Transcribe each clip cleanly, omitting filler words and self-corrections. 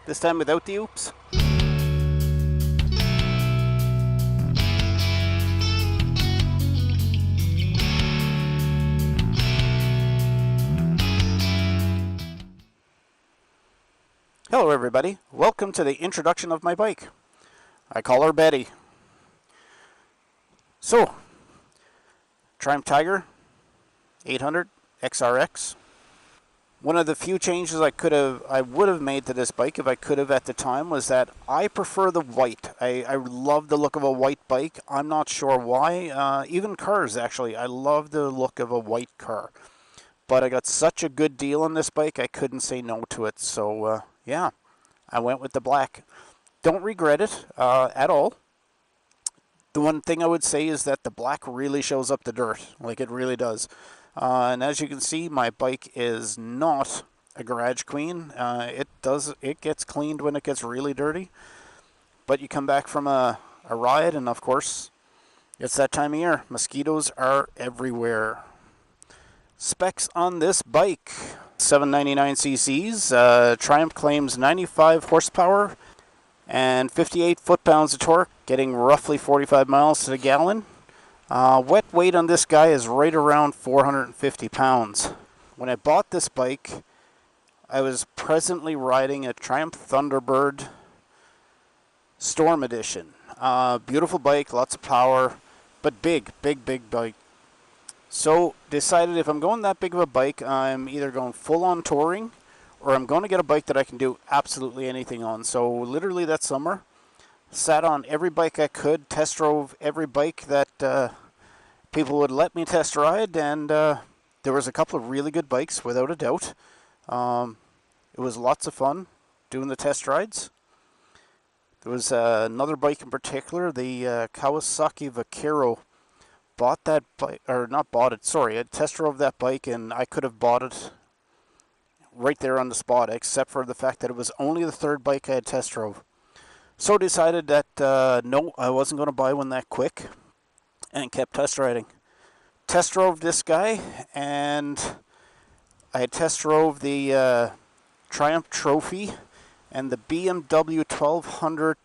This time without the oops. Hello everybody, welcome to the introduction of my bike. I call her Betty. So, Triumph Tiger 800 XRx. One of the few changes I would have made to this bike if I could have at the time was that I prefer the white. I love the look of a white bike. I'm not sure why. Even cars actually, I love the look of a white car. But I got such a good deal on this bike, I couldn't say no to it. So yeah, I went with the black. Don't regret it at all. The one thing I would say is that the black really shows up the dirt, like it really does. And as you can see, my bike is not a garage queen. It gets cleaned when it gets really dirty. But you come back from a ride, and of course, it's that time of year. Mosquitoes are everywhere. Specs on this bike: 799 cc's. Triumph claims 95 horsepower and 58 foot-pounds of torque, getting roughly 45 miles to the gallon. Wet weight on this guy is right around 450 pounds. When I bought this bike, I was presently riding a Triumph Thunderbird Storm Edition. Beautiful bike, lots of power, but big bike. So decided if I'm going that big of a bike, I'm either going full-on touring or I'm going to get a bike that I can do absolutely anything on. So literally that summer, sat on every bike I could, test drove every bike that people would let me test ride, and there was a couple of really good bikes, without a doubt. It was lots of fun doing the test rides. There was another bike in particular, the Kawasaki Vaquero. Bought that bike, or not bought it, sorry, I test drove that bike, and I could have bought it right there on the spot, except for the fact that it was only the third bike I had test drove. So decided that no, I wasn't going to buy one that quick, and kept test riding. Test drove this guy, and I had test drove the Triumph Trophy and the BMW 1200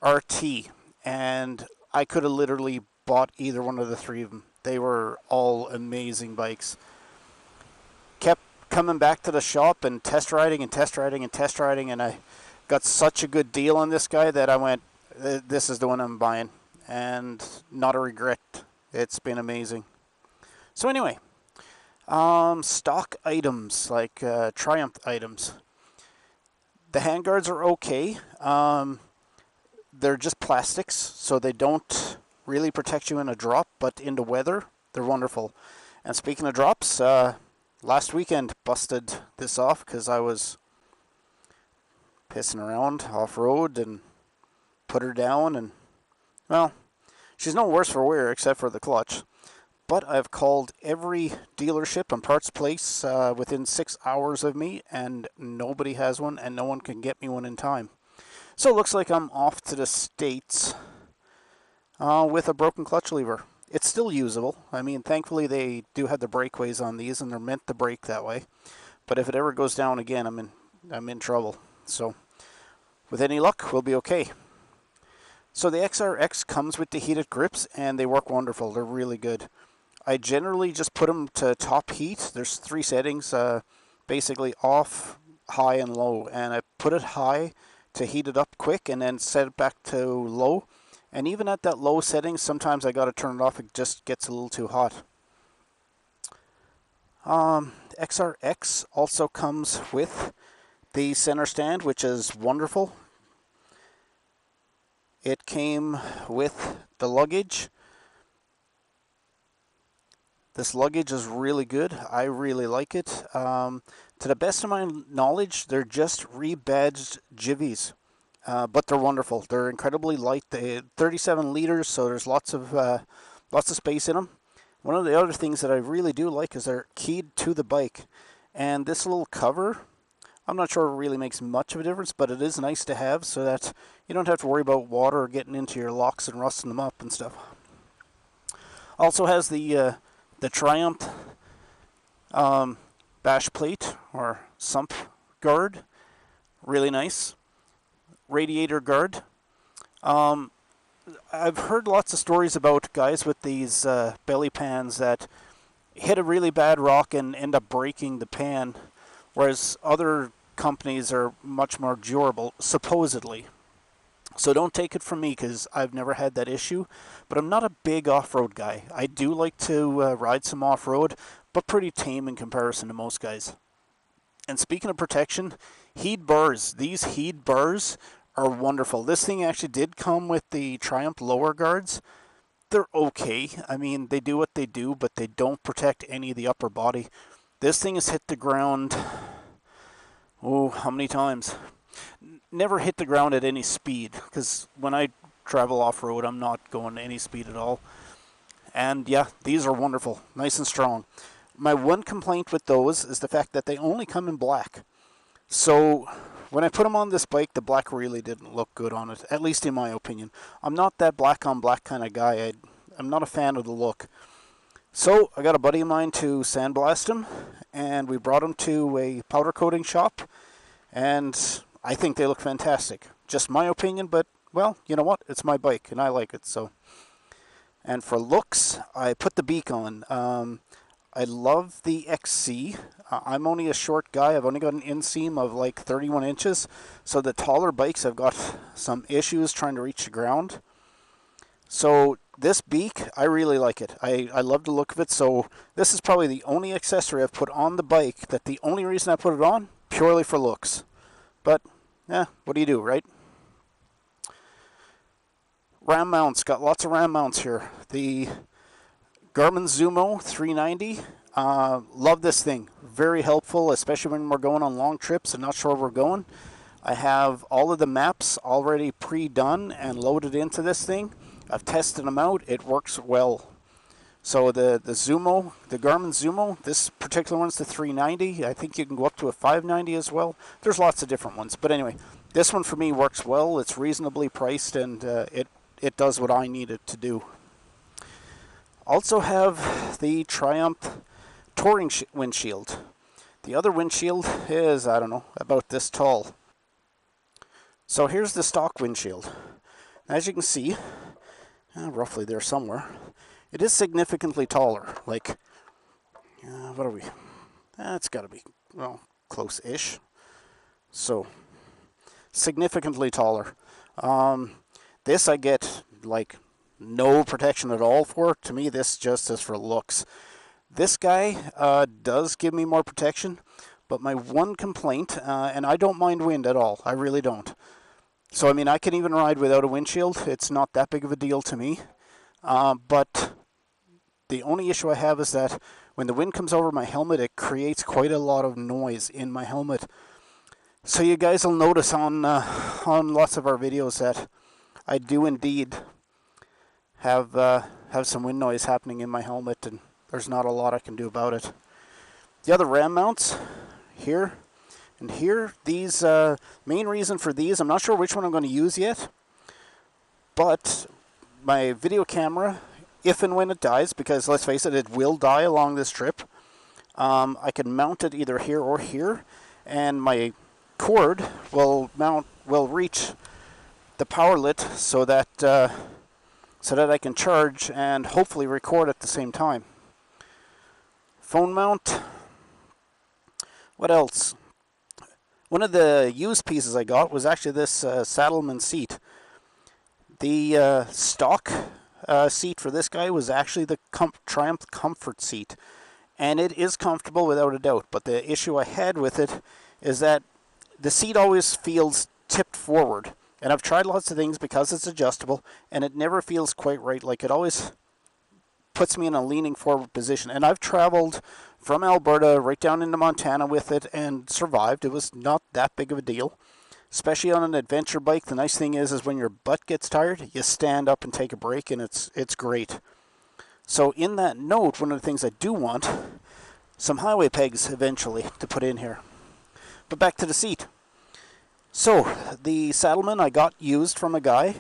RT, and I could have literally bought either one of the three of them. They were all amazing bikes. Kept coming back to the shop and test riding, and I got such a good deal on this guy that I went, this is the one I'm buying, and not a regret. It's been amazing. So anyway, stock items, like Triumph items. The handguards are okay. They're just plastics, so they don't really protect you in a drop, but in the weather, they're wonderful. And speaking of drops, last weekend busted this off because I was pissing around off-road and put her down, and well, she's no worse for wear except for the clutch. But I've called every dealership and parts place within 6 hours of me, and nobody has one, and no one can get me one in time. So it looks like I'm off to the States with a broken clutch lever. It's still usable. I mean, thankfully they do have the breakaways on these, and they're meant to break that way. But if it ever goes down again, I'm in trouble. So with any luck, we'll be okay. So the XRX comes with the heated grips, and they work wonderful. They're really good. I generally just put them to top heat. There's 3 settings, basically off, high, and low. And I put it high to heat it up quick, and then set it back to low. And even at that low setting, sometimes I got to turn it off. It just gets a little too hot. XRX also comes with the center stand, which is wonderful. It came with the luggage. This luggage is really good. I really like it. To the best of my knowledge, they're just rebadged Jivies. But they're wonderful. They're incredibly light. They're 37 liters, so there's lots of space in them. One of the other things that I really do like is they're keyed to the bike. And this little cover, I'm not sure it really makes much of a difference, but it is nice to have so that you don't have to worry about water getting into your locks and rusting them up and stuff. Also has the Triumph bash plate or sump guard, really nice. Radiator guard. I've heard lots of stories about guys with these belly pans that hit a really bad rock and end up breaking the pan, whereas other companies are much more durable, supposedly. So don't take it from me because I've never had that issue, but I'm not a big off-road guy. I do like to ride some off-road, but pretty tame in comparison to most guys. And speaking of protection, heat bars. These heat bars are wonderful. This thing actually did come with the Triumph lower guards. They're okay. I mean, they do what they do, but they don't protect any of the upper body. This thing has hit the ground, oh, how many times? Never hit the ground at any speed, because when I travel off-road, I'm not going any speed at all. And yeah, these are wonderful, nice and strong. My one complaint with those is the fact that they only come in black. So when I put them on this bike, the black really didn't look good on it, at least in my opinion. I'm not that black on black kind of guy. I'm not a fan of the look. So I got a buddy of mine to sandblast them, and we brought them to a powder coating shop, and I think they look fantastic. Just my opinion, but, well, you know what? It's my bike, and I like it, so. And for looks, I put the beak on. I love the XC. I'm only a short guy. I've only got an inseam of like 31 inches. So the taller bikes, I've got some issues trying to reach the ground. So this beak, I really like it. I love the look of it. So this is probably the only accessory I've put on the bike that the only reason I put it on, purely for looks. But, yeah, what do you do, right? Ram mounts. Got lots of ram mounts here. The Garmin Zumo 390. Love this thing. Very helpful, especially when we're going on long trips and not sure where we're going. I have all of the maps already pre-done and loaded into this thing. I've tested them out. It works well. So the Zumo, the Garmin Zumo, this particular one's the 390. I think you can go up to a 590 as well. There's lots of different ones. But anyway, this one for me works well. It's reasonably priced, and it does what I need it to do. Also have the Triumph touring windshield. The other windshield is, I don't know, about this tall. So here's the stock windshield. As you can see, roughly there somewhere, it is significantly taller. Like, what are we? It's got to be, well, close-ish. So, significantly taller. This I get, like, no protection at all for. To me, this just is for looks. This guy does give me more protection, but my one complaint, and I don't mind wind at all, I really don't. So, I mean, I can even ride without a windshield. It's not that big of a deal to me. But the only issue I have is that when the wind comes over my helmet, it creates quite a lot of noise in my helmet. So you guys will notice on lots of our videos that I do indeed have some wind noise happening in my helmet, and there's not a lot I can do about it. The other ram mounts, here and here, these, main reason for these, I'm not sure which one I'm going to use yet, but my video camera, if and when it dies, because let's face it, it will die along this trip, I can mount it either here or here, and my cord will reach the powerlet so that I can charge and hopefully record at the same time. Phone mount. What else? One of the used pieces I got was actually this Saddleman seat. The stock seat for this guy was actually the Triumph Comfort seat, and it is comfortable without a doubt, but the issue I had with it is that the seat always feels tipped forward, and I've tried lots of things because it's adjustable, and it never feels quite right. Like, it always puts me in a leaning forward position, and I've traveled from Alberta right down into Montana with it and survived. It was not that big of a deal, especially on an adventure bike. The nice thing is when your butt gets tired, you stand up and take a break, and it's great. So in that note, one of the things I do want, some highway pegs eventually to put in here. But back to the seat. So the Saddleman I got used from a guy.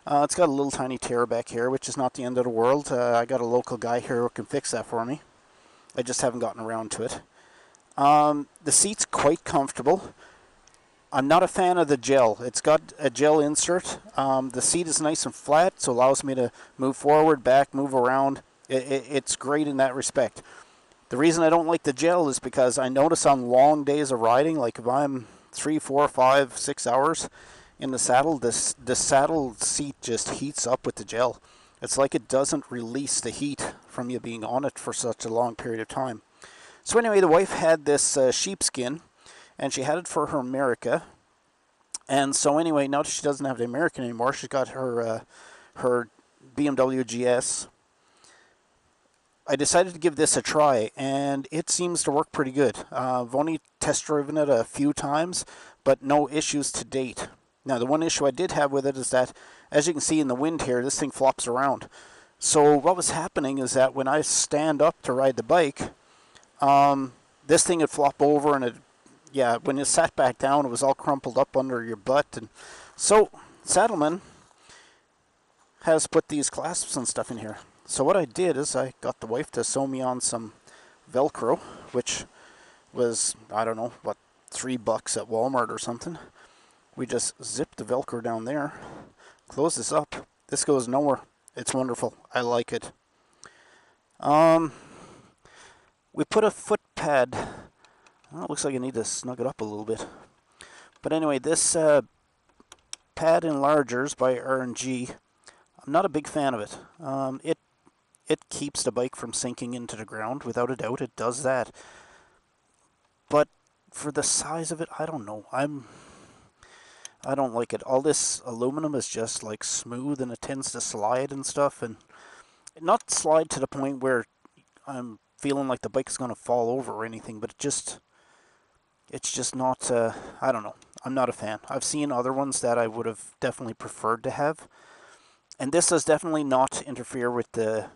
It's got a little tiny tear back here, which is not the end of the world. I got a local guy here who can fix that for me. I just haven't gotten around to it. The seat's quite comfortable. I'm not a fan of the gel. It's got a gel insert. The seat is nice and flat, so it allows me to move forward, back, move around. It's great in that respect. The reason I don't like the gel is because I notice on long days of riding, like if I'm 3, 4, 5, 6 hours in the saddle, the saddle seat just heats up with the gel. It's like it doesn't release the heat from you being on it for such a long period of time. So anyway, the wife had this sheepskin, and she had it for her America. And so anyway, now that she doesn't have the American anymore, she's got her her BMW GS. I decided to give this a try, and it seems to work pretty good. I've only test driven it a few times, but no issues to date. Now, the one issue I did have with it is that, as you can see in the wind here, this thing flops around. So what was happening is that when I stand up to ride the bike, this thing would flop over, and when you sat back down, it was all crumpled up under your butt. And so Saddleman has put these clasps and stuff in here. So what I did is I got the wife to sew me on some Velcro, which was, I don't know, what, $3 at Walmart or something. We just zip the Velcro down there, close this up. This goes nowhere. It's wonderful. I like it. We put a foot pad. Well, it looks like I need to snug it up a little bit. But anyway, this pad enlargers by R&G. I'm not a big fan of it. It keeps the bike from sinking into the ground, without a doubt. It does that. But for the size of it, I don't know. I don't like it. All this aluminum is just like smooth, and it tends to slide and stuff, and not slide to the point where I'm feeling like the bike is going to fall over or anything, but it's just not, I don't know. I'm not a fan. I've seen other ones that I would have definitely preferred to have, and this does definitely not interfere with the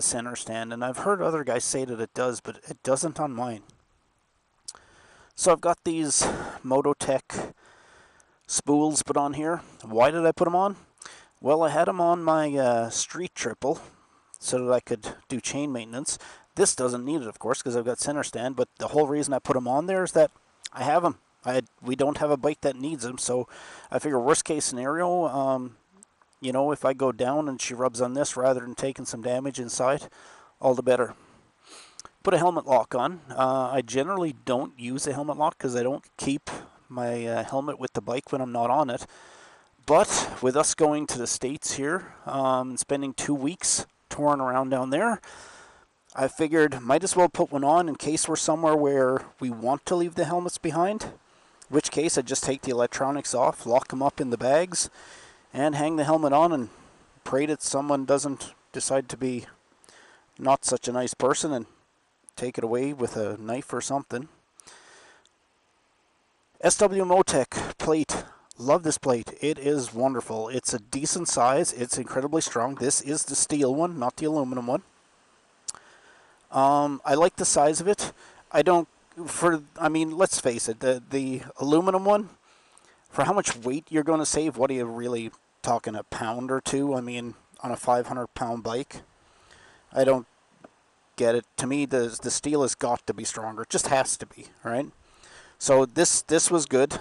center stand, and I've heard other guys say that it does, but it doesn't on mine. So I've got these Mototech spools put on here. Why did I put them on? Well, I had them on my street triple so that I could do chain maintenance. This doesn't need it, of course, because I've got center stand, but the whole reason I put them on there is that I have them. We don't have a bike that needs them, so I figure worst case scenario, if I go down and she rubs on this rather than taking some damage inside, all the better. Put a helmet lock on. I generally don't use a helmet lock because I don't keep my helmet with the bike when I'm not on it. But with us going to the States here and spending 2 weeks touring around down there, I figured might as well put one on in case we're somewhere where we want to leave the helmets behind. In which case I just take the electronics off, lock them up in the bags, and hang the helmet on and pray that someone doesn't decide to be not such a nice person and take it away with a knife or something. SW Motec plate. Love this plate. It is wonderful. It's a decent size. It's incredibly strong. This is the steel one, not the aluminum one. I like the size of it. Let's face it, the aluminum one, for how much weight you're going to save, what are you really talking, a pound or two? I mean, on a 500-pound bike? I don't get it. To me, the steel has got to be stronger. It just has to be, right? So this was good.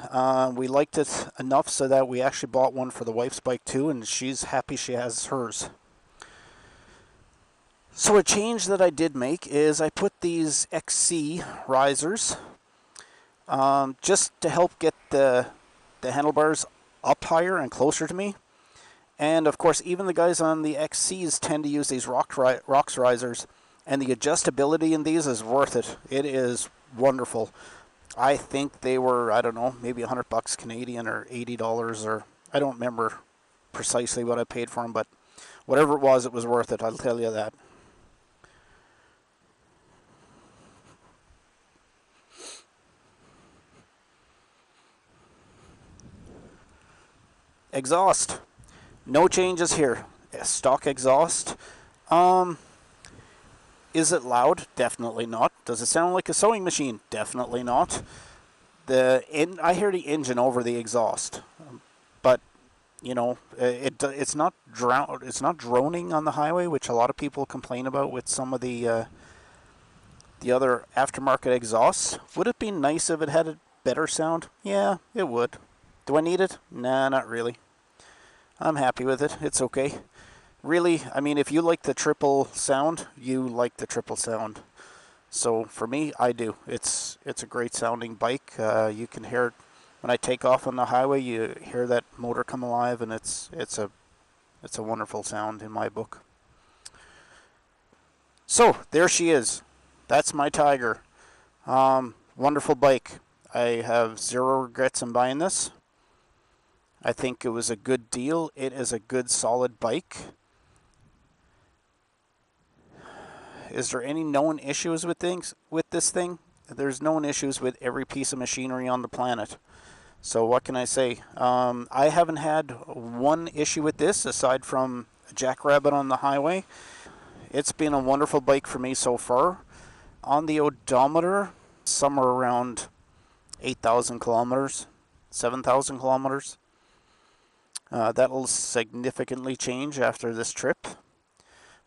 We liked it enough so that we actually bought one for the wife's bike too, and she's happy she has hers. So a change that I did make is I put these XC risers just to help get the handlebars up higher and closer to me. And of course, even the guys on the XCs tend to use these ROX risers, and the adjustability in these is worth it. It is wonderful. I think they were, I don't know, maybe $100 Canadian or $80, or I don't remember precisely what I paid for them, but whatever it was worth it, I'll tell you that. Exhaust. No changes here. Stock exhaust. Is it loud? Definitely not. Does it sound like a sewing machine? Definitely not. I hear the engine over the exhaust, but it's not droning on the highway, which a lot of people complain about with some of the the other aftermarket exhausts. Would it be nice if it had a better sound? Yeah, it would. Do I need it? Nah, not really. I'm happy with it. It's okay. Really, I mean, if you like the triple sound, you like the triple sound. So for me, I do. It's a great sounding bike. You can hear it when I take off on the highway. You hear that motor come alive, and it's a wonderful sound in my book. So there she is. That's my Tiger. Wonderful bike. I have zero regrets in buying this. I think it was a good deal. It is a good, solid bike. Is there any known issues with this thing? There's known issues with every piece of machinery on the planet. So what can I say? I haven't had one issue with this aside from a jackrabbit on the highway. It's been a wonderful bike for me so far. On the odometer, somewhere around 8,000 kilometers, 7,000 kilometers. That'll significantly change after this trip.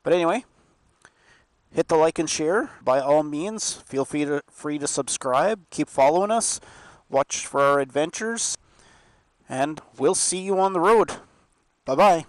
But anyway, hit the like and share. By all means, feel free to subscribe. Keep following us. Watch for our adventures. And we'll see you on the road. Bye-bye.